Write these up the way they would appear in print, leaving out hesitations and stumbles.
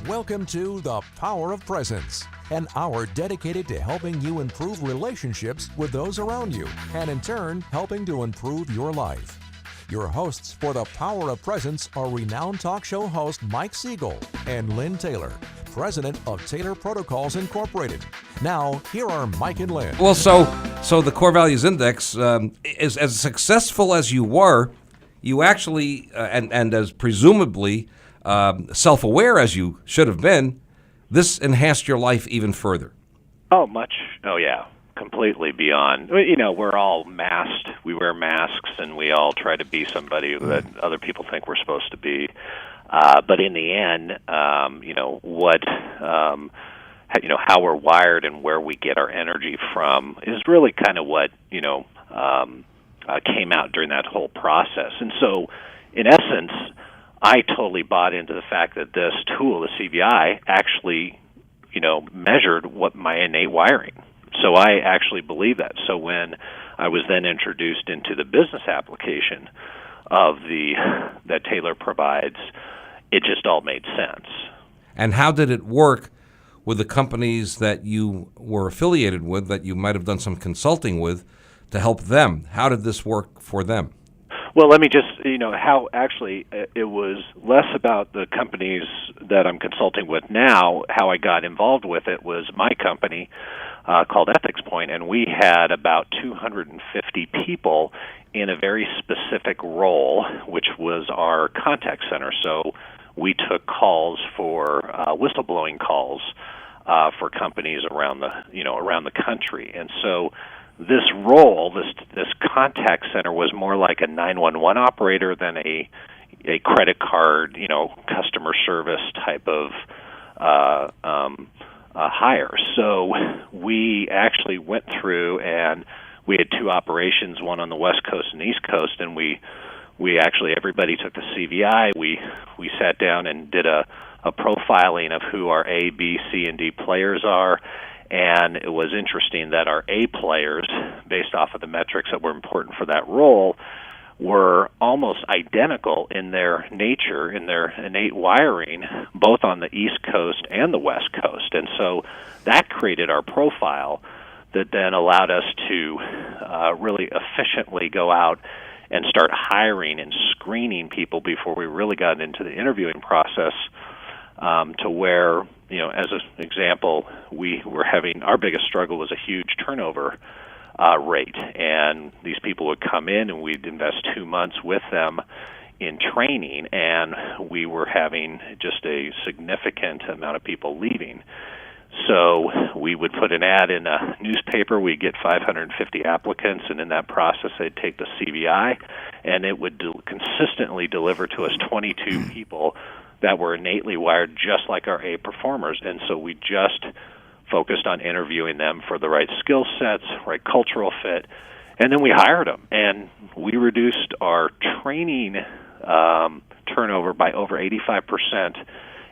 Welcome to The Power of Presence, an hour dedicated to helping you improve relationships with those around you, and in turn, helping to improve your life. Your hosts for The Power of Presence are renowned talk show host Mike Siegel and Lynn Taylor, president of Taylor Protocols Incorporated. Now, here are Mike and Lynn. Well, so the Core Values Index is as successful as you were. You actually, and as presumably self-aware as you should have been, this enhanced your life even further. Oh, much. Oh, yeah. Completely beyond. You know, we're all masked. We wear masks, and we all try to be somebody that other people think we're supposed to be. But in the end, how we're wired and where we get our energy from is really kind of what, came out during that whole process. And so, in essence, I totally bought into the fact that this tool, the CVI, actually, measured what my innate wiring. So I actually believe that. So when I was then introduced into the business application of that Taylor provides, it just all made sense. And how did it work with the companies that you were affiliated with, that you might have done some consulting with, to help them? How did this work for them? Well, let me just, how actually it was less about the companies that I'm consulting with now. How I got involved with it was my company called Ethics Point, and we had about 250 people in a very specific role, which was our contact center. So we took calls for whistleblowing calls for companies around the country, and so this role, this contact center, was more like a 911 operator than a credit card, customer service type of hire. So we actually went through, and we had two operations, one on the West Coast and East Coast, and we actually, everybody took the CVI. We sat down and did a profiling of who our A, B, C, and D players are. And it was interesting that our A players, based off of the metrics that were important for that role, were almost identical in their nature, in their innate wiring, both on the East Coast and the West Coast. And so that created our profile that then allowed us to really efficiently go out and start hiring and screening people before we really got into the interviewing process, to where, as an example, we were having, our biggest struggle was a huge turnover rate. And these people would come in, and we'd invest 2 months with them in training, and we were having just a significant amount of people leaving. So we would put an ad in a newspaper. We'd get 550 applicants, and in that process, they'd take the CVI, and it would consistently deliver to us 22 people that were innately wired just like our A performers. And so we just focused on interviewing them for the right skill sets, right cultural fit, and then we hired them. And we reduced our training turnover by over 85%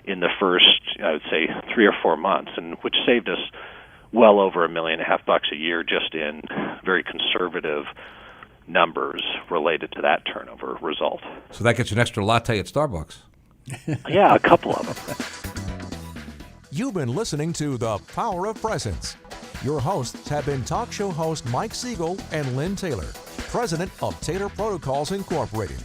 in the first, I would say, 3 or 4 months, and which saved us well over $1.5 million a year just in very conservative numbers related to that turnover result. So that gets you an extra latte at Starbucks. Yeah, a couple of them. You've been listening to The Power of Presence. Your hosts have been talk show host Mike Siegel and Lynn Taylor, president of Taylor Protocols Incorporated.